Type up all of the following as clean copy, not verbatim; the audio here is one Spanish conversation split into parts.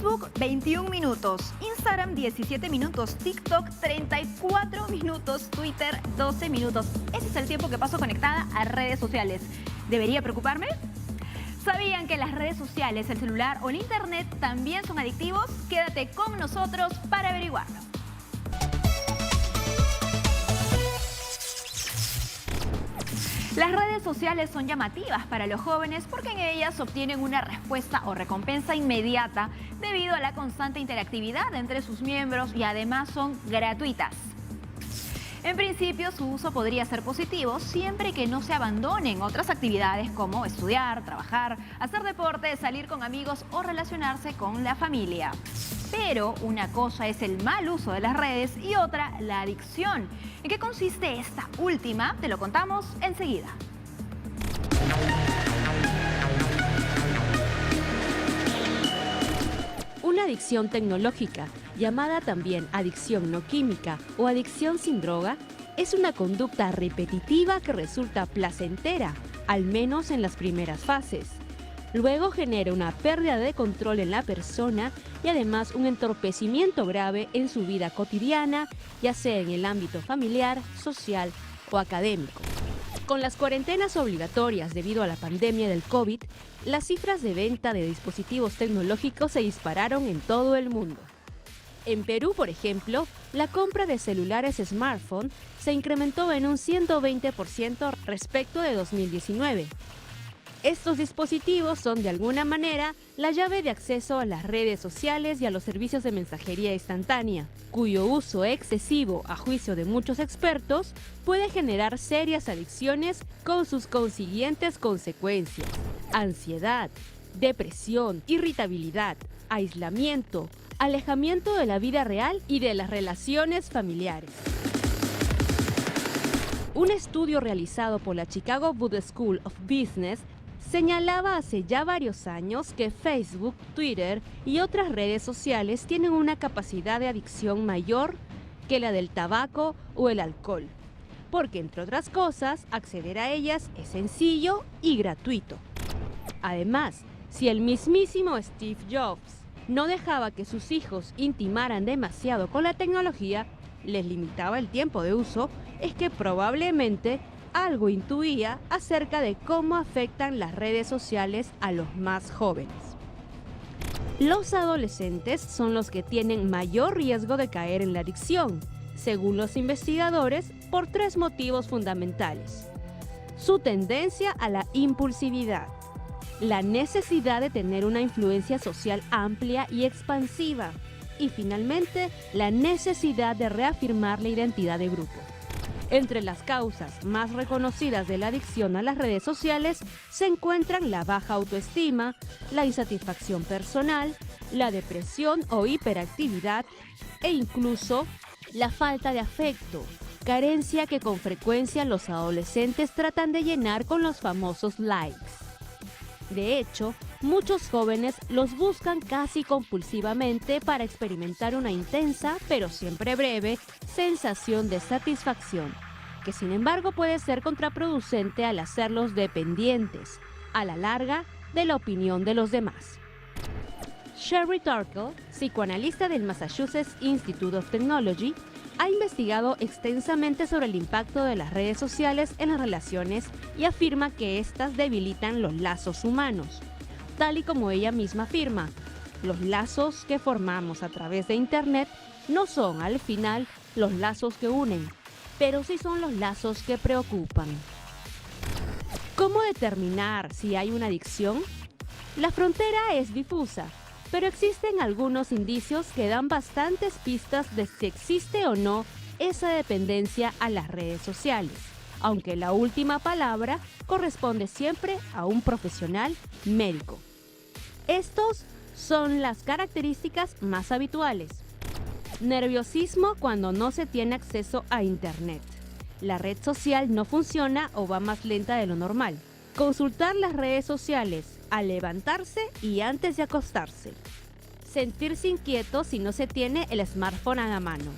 Facebook 21 minutos, Instagram 17 minutos, TikTok 34 minutos, Twitter 12 minutos. Ese es el tiempo que paso conectada a redes sociales. ¿Debería preocuparme? ¿Sabían que las redes sociales, el celular o el internet también son adictivos? Quédate con nosotros para averiguarlo. Las redes sociales son llamativas para los jóvenes porque en ellas obtienen una respuesta o recompensa inmediata debido a la constante interactividad entre sus miembros y además son gratuitas. En principio, su uso podría ser positivo siempre que no se abandonen otras actividades como estudiar, trabajar, hacer deporte, salir con amigos o relacionarse con la familia. Pero una cosa es el mal uso de las redes y otra la adicción. ¿En qué consiste esta última? Te lo contamos enseguida. Una adicción tecnológica, llamada también adicción no química o adicción sin droga, es una conducta repetitiva que resulta placentera, al menos en las primeras fases. Luego genera una pérdida de control en la persona y además un entorpecimiento grave en su vida cotidiana, ya sea en el ámbito familiar, social o académico. Con las cuarentenas obligatorias debido a la pandemia del COVID, las cifras de venta de dispositivos tecnológicos se dispararon en todo el mundo. En Perú, por ejemplo, la compra de celulares smartphone se incrementó en un 120% respecto de 2019. Estos dispositivos son de alguna manera la llave de acceso a las redes sociales y a los servicios de mensajería instantánea, cuyo uso excesivo, a juicio de muchos expertos, puede generar serias adicciones con sus consiguientes consecuencias: ansiedad, depresión, irritabilidad, aislamiento, alejamiento de la vida real y de las relaciones familiares. Un estudio realizado por la Chicago Booth School of Business señalaba hace ya varios años que Facebook, Twitter y otras redes sociales tienen una capacidad de adicción mayor que la del tabaco o el alcohol, porque entre otras cosas, acceder a ellas es sencillo y gratuito. Además, si el mismísimo Steve Jobs no dejaba que sus hijos intimaran demasiado con la tecnología, les limitaba el tiempo de uso, es que probablemente algo intuía acerca de cómo afectan las redes sociales a los más jóvenes. Los adolescentes son los que tienen mayor riesgo de caer en la adicción, según los investigadores, por 3 motivos fundamentales: su tendencia a la impulsividad, la necesidad de tener una influencia social amplia y expansiva, y finalmente, la necesidad de reafirmar la identidad de grupo. Entre las causas más reconocidas de la adicción a las redes sociales se encuentran la baja autoestima, la insatisfacción personal, la depresión o hiperactividad e incluso la falta de afecto, carencia que con frecuencia los adolescentes tratan de llenar con los famosos likes. De hecho, muchos jóvenes los buscan casi compulsivamente para experimentar una intensa, pero siempre breve, sensación de satisfacción, que sin embargo puede ser contraproducente al hacerlos dependientes, a la larga, de la opinión de los demás. Sherry Turkle, psicoanalista del Massachusetts Institute of Technology, ha investigado extensamente sobre el impacto de las redes sociales en las relaciones y afirma que éstas debilitan los lazos humanos. Tal y como ella misma afirma, los lazos que formamos a través de Internet no son, al final, los lazos que unen, pero sí son los lazos que preocupan. ¿Cómo determinar si hay una adicción? La frontera es difusa, pero existen algunos indicios que dan bastantes pistas de si existe o no esa dependencia a las redes sociales, aunque la última palabra corresponde siempre a un profesional médico. Estos son las características más habituales. Nerviosismo cuando no se tiene acceso a Internet. La red social no funciona o va más lenta de lo normal. Consultar las redes sociales al levantarse y antes de acostarse. Sentirse inquieto si no se tiene el smartphone a la mano.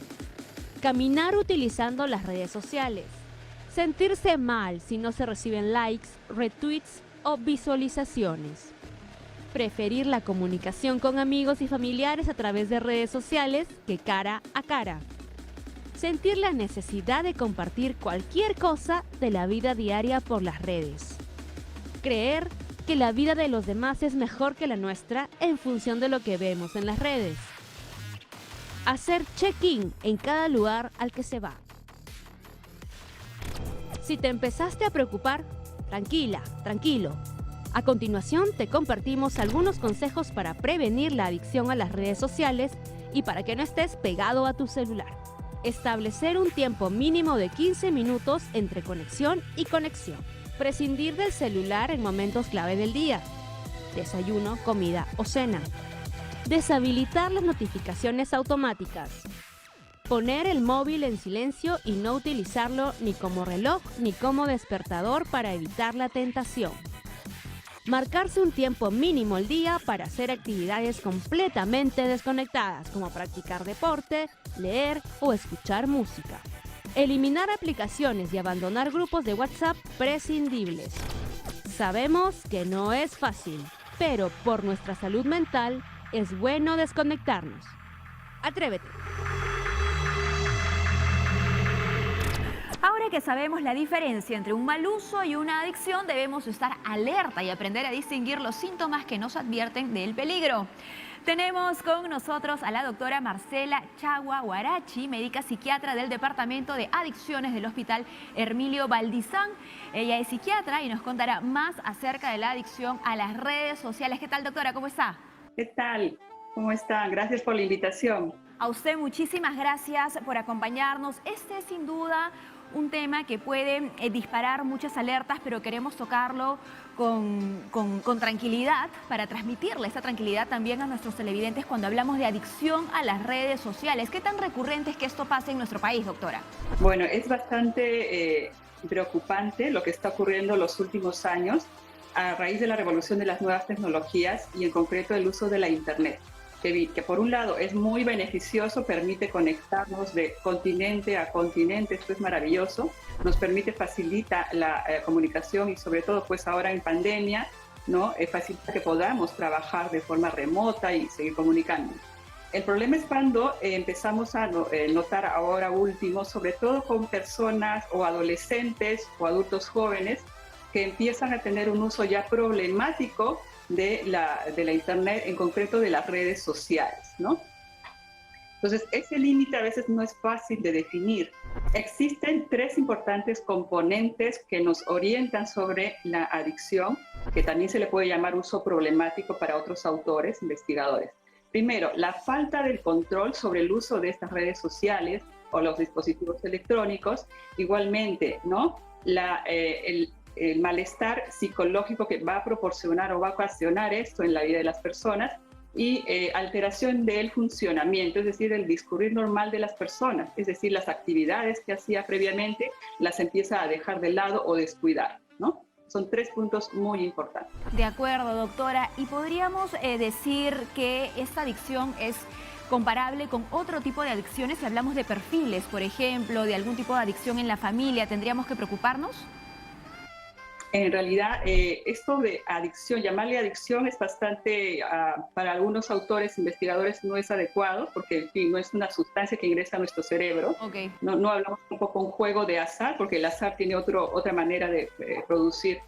Caminar utilizando las redes sociales. Sentirse mal si no se reciben likes, retweets o visualizaciones. Preferir la comunicación con amigos y familiares a través de redes sociales que cara a cara. Sentir la necesidad de compartir cualquier cosa de la vida diaria por las redes. Creer que la vida de los demás es mejor que la nuestra en función de lo que vemos en las redes. Hacer check-in en cada lugar al que se va. Si te empezaste a preocupar, tranquila, tranquilo. A continuación te compartimos algunos consejos para prevenir la adicción a las redes sociales y para que no estés pegado a tu celular. Establecer un tiempo mínimo de 15 minutos entre conexión y conexión. Prescindir del celular en momentos clave del día. Desayuno, comida o cena. Deshabilitar las notificaciones automáticas. Poner el móvil en silencio y no utilizarlo ni como reloj ni como despertador para evitar la tentación. Marcarse un tiempo mínimo al día para hacer actividades completamente desconectadas, como practicar deporte, leer o escuchar música. Eliminar aplicaciones y abandonar grupos de WhatsApp prescindibles. Sabemos que no es fácil, pero por nuestra salud mental es bueno desconectarnos. Atrévete. Ahora que sabemos la diferencia entre un mal uso y una adicción, debemos estar alerta y aprender a distinguir los síntomas que nos advierten del peligro. Tenemos con nosotros a la doctora Marcela Chagua Huarachi, médica psiquiatra del Departamento de Adicciones del Hospital Hermilio Valdizán. Ella es psiquiatra y nos contará más acerca de la adicción a las redes sociales. ¿Qué tal, doctora? ¿Cómo está? ¿Qué tal? ¿Cómo están? Gracias por la invitación. A usted muchísimas gracias por acompañarnos. Este es sin duda un tema que puede disparar muchas alertas, pero queremos tocarlo con tranquilidad para transmitirle esa tranquilidad también a nuestros televidentes cuando hablamos de adicción a las redes sociales. ¿Qué tan recurrente es que esto pase en nuestro país, doctora? Bueno, es bastante preocupante lo que está ocurriendo en los últimos años a raíz de la revolución de las nuevas tecnologías y en concreto el uso de la Internet. Que por un lado es muy beneficioso, permite conectarnos de continente a continente, esto es maravilloso, nos permite, facilita la comunicación y sobre todo pues ahora en pandemia, ¿no? Facilita que podamos trabajar de forma remota y seguir comunicando. El problema es cuando empezamos a notar ahora último, sobre todo con personas o adolescentes o adultos jóvenes que empiezan a tener un uso ya problemático de la Internet, en concreto de las redes sociales, ¿no? Entonces, ese límite a veces no es fácil de definir. Existen tres importantes componentes que nos orientan sobre la adicción, que también se le puede llamar uso problemático para otros autores, investigadores. Primero, la falta del control sobre el uso de estas redes sociales o los dispositivos electrónicos. Igualmente, ¿no? El malestar psicológico que va a proporcionar o va a ocasionar esto en la vida de las personas y alteración del funcionamiento, es decir, el discurrir normal de las personas, es decir, las actividades que hacía previamente las empieza a dejar de lado o descuidar, ¿no? Son tres puntos muy importantes. De acuerdo, doctora. ¿Y podríamos decir que esta adicción es comparable con otro tipo de adicciones? Si hablamos de perfiles, por ejemplo, de algún tipo de adicción en la familia, ¿tendríamos que preocuparnos? En realidad, esto de adicción, llamarle adicción es bastante, para algunos autores, investigadores, no es adecuado, porque en fin, no es una sustancia que ingresa a nuestro cerebro. Okay. No hablamos tampoco un juego de azar, porque el azar tiene otra manera de producir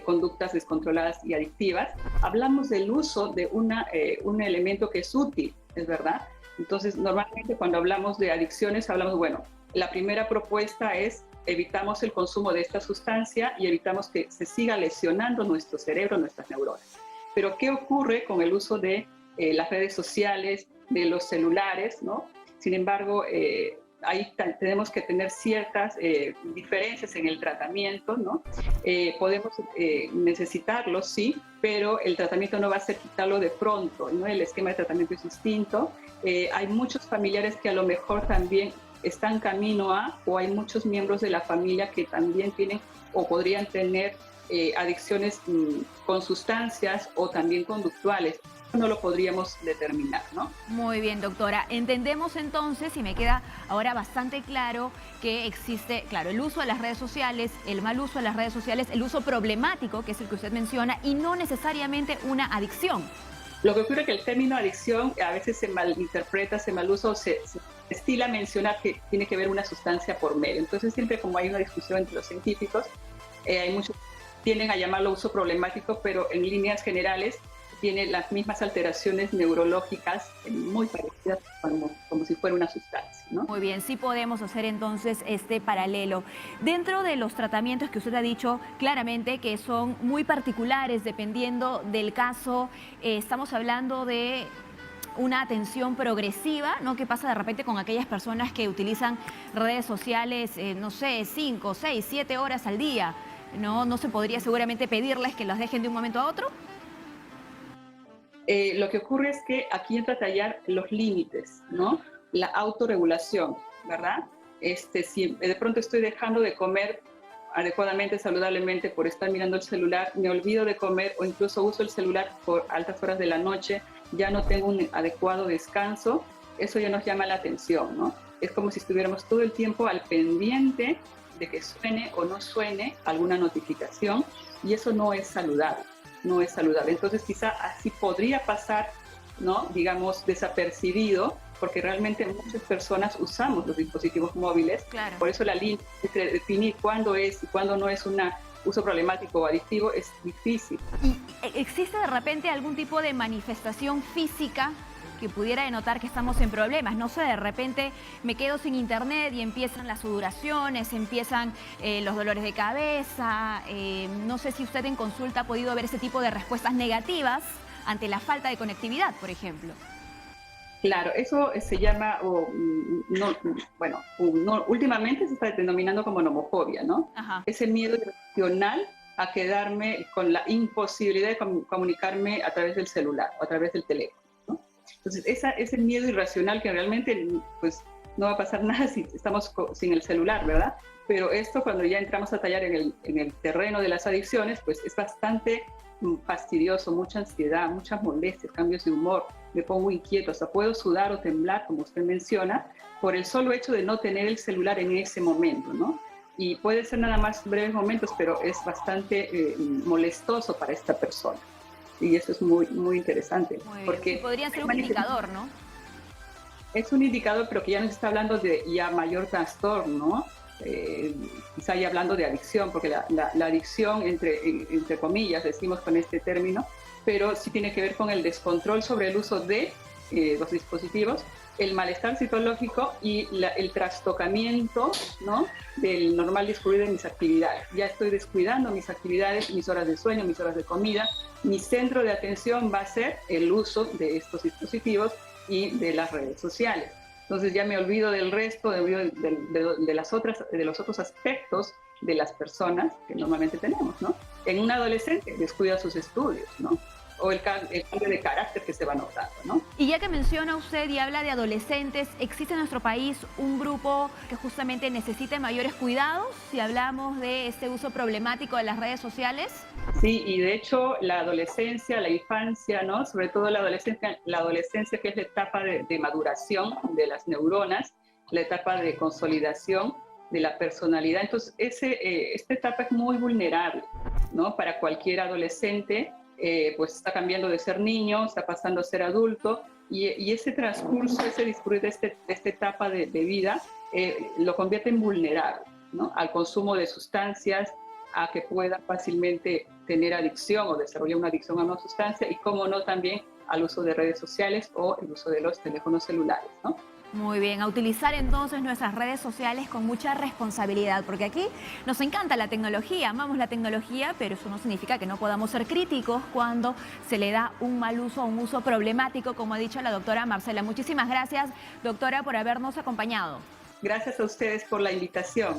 conductas descontroladas y adictivas. Hablamos del uso de un elemento que es útil, ¿es verdad? Entonces, normalmente cuando hablamos de adicciones, hablamos, bueno, la primera propuesta es evitamos el consumo de esta sustancia y evitamos que se siga lesionando nuestro cerebro, nuestras neuronas. Pero ¿qué ocurre con el uso de las redes sociales, de los celulares, ¿no? Sin embargo, ahí tenemos que tener ciertas diferencias en el tratamiento, ¿no? Podemos necesitarlo, sí, pero el tratamiento no va a ser quitarlo de pronto, ¿no? El esquema de tratamiento es distinto. Hay muchos familiares que a lo mejor también están camino a, o hay muchos miembros de la familia que también tienen o podrían tener adicciones con sustancias o también conductuales. no lo podríamos determinar, ¿no? Muy bien, doctora. Entendemos entonces, y me queda ahora bastante claro, que existe, claro, el uso de las redes sociales, el mal uso de las redes sociales, el uso problemático, que es el que usted menciona, y no necesariamente una adicción. Lo que ocurre es que el término adicción a veces se malinterpreta, se malusa o se estila mencionar que tiene que ver una sustancia por medio. Entonces siempre como hay una discusión entre los científicos, hay muchos que tienden a llamarlo uso problemático, pero en líneas generales tiene las mismas alteraciones neurológicas muy parecidas como si fuera una sustancia, ¿no? Muy bien, sí podemos hacer entonces este paralelo. Dentro de los tratamientos que usted ha dicho claramente que son muy particulares dependiendo del caso, estamos hablando de una atención progresiva, ¿no? ¿Qué pasa de repente con aquellas personas que utilizan redes sociales, no sé, 5, 6, 7 horas al día? ¿No se podría seguramente pedirles que las dejen de un momento a otro? Lo que ocurre es que aquí entra a tallar los límites, ¿no? La autorregulación, ¿verdad? Si de pronto estoy dejando de comer adecuadamente, saludablemente por estar mirando el celular, me olvido de comer o incluso uso el celular por altas horas de la noche, ya no tengo un adecuado descanso, eso ya nos llama la atención, ¿no? Es como si estuviéramos todo el tiempo al pendiente de que suene o no suene alguna notificación y eso no es saludable. No es saludable. Entonces quizá así podría pasar, ¿no? Digamos, desapercibido, porque realmente muchas personas usamos los dispositivos móviles. Claro. Por eso la línea de definir cuándo es y cuándo no es un uso problemático o adictivo es difícil. ¿Y existe de repente algún tipo de manifestación física que pudiera denotar que estamos en problemas? No sé, de repente me quedo sin internet y empiezan las sudoraciones, empiezan los dolores de cabeza. No sé si usted en consulta ha podido ver ese tipo de respuestas negativas ante la falta de conectividad, por ejemplo. Claro, eso se llama, últimamente se está denominando como nomofobia, ¿no? Ajá. Ese miedo irracional a quedarme con la imposibilidad de comunicarme a través del celular o a través del teléfono. Entonces, ese miedo irracional que realmente pues, no va a pasar nada si estamos sin el celular, ¿verdad? Pero esto cuando ya entramos a tallar en el terreno de las adicciones, pues es bastante fastidioso, mucha ansiedad, muchas molestias, cambios de humor, me pongo inquieto, hasta puedo sudar o temblar, como usted menciona, por el solo hecho de no tener el celular en ese momento, ¿no? Y puede ser nada más breves momentos, pero es bastante molestoso para esta persona. Y eso es muy, muy interesante. Muy bien. Porque Y podría ser un indicador, ¿no? Es un indicador, pero que ya nos está hablando de ya mayor trastorno, ¿no? Quizá ya hablando de adicción, porque la adicción, entre comillas, decimos con este término, pero sí tiene que ver con el descontrol sobre el uso de los dispositivos, el malestar psicológico y el trastocamiento, ¿no? Del normal discurrir de mis actividades. Ya estoy descuidando mis actividades, mis horas de sueño, mis horas de comida. Mi centro de atención va a ser el uso de estos dispositivos y de las redes sociales. Entonces ya me olvido del resto, de los otros aspectos de las personas que normalmente tenemos, ¿no? En un adolescente descuida sus estudios, ¿no? O el cambio de carácter que se va notando, ¿no? Y ya que menciona usted y habla de adolescentes, ¿existe en nuestro país un grupo que justamente necesite mayores cuidados si hablamos de este uso problemático de las redes sociales? Sí, y de hecho la adolescencia, la infancia, ¿no? Sobre todo la adolescencia que es la etapa de maduración de las neuronas, la etapa de consolidación de la personalidad. Entonces, esta etapa es muy vulnerable, ¿no? Para cualquier adolescente, pues está cambiando de ser niño, está pasando a ser adulto, y ese transcurso, ese discurrir de esta etapa de vida, lo convierte en vulnerable, ¿no? Al consumo de sustancias, a que pueda fácilmente tener adicción o desarrollar una adicción a una sustancia y, como no, también al uso de redes sociales o el uso de los teléfonos celulares, ¿no? Muy bien, a utilizar entonces nuestras redes sociales con mucha responsabilidad, porque aquí nos encanta la tecnología, amamos la tecnología, pero eso no significa que no podamos ser críticos cuando se le da un mal uso, un uso problemático, como ha dicho la doctora Marcela. Muchísimas gracias, doctora, por habernos acompañado. Gracias a ustedes por la invitación.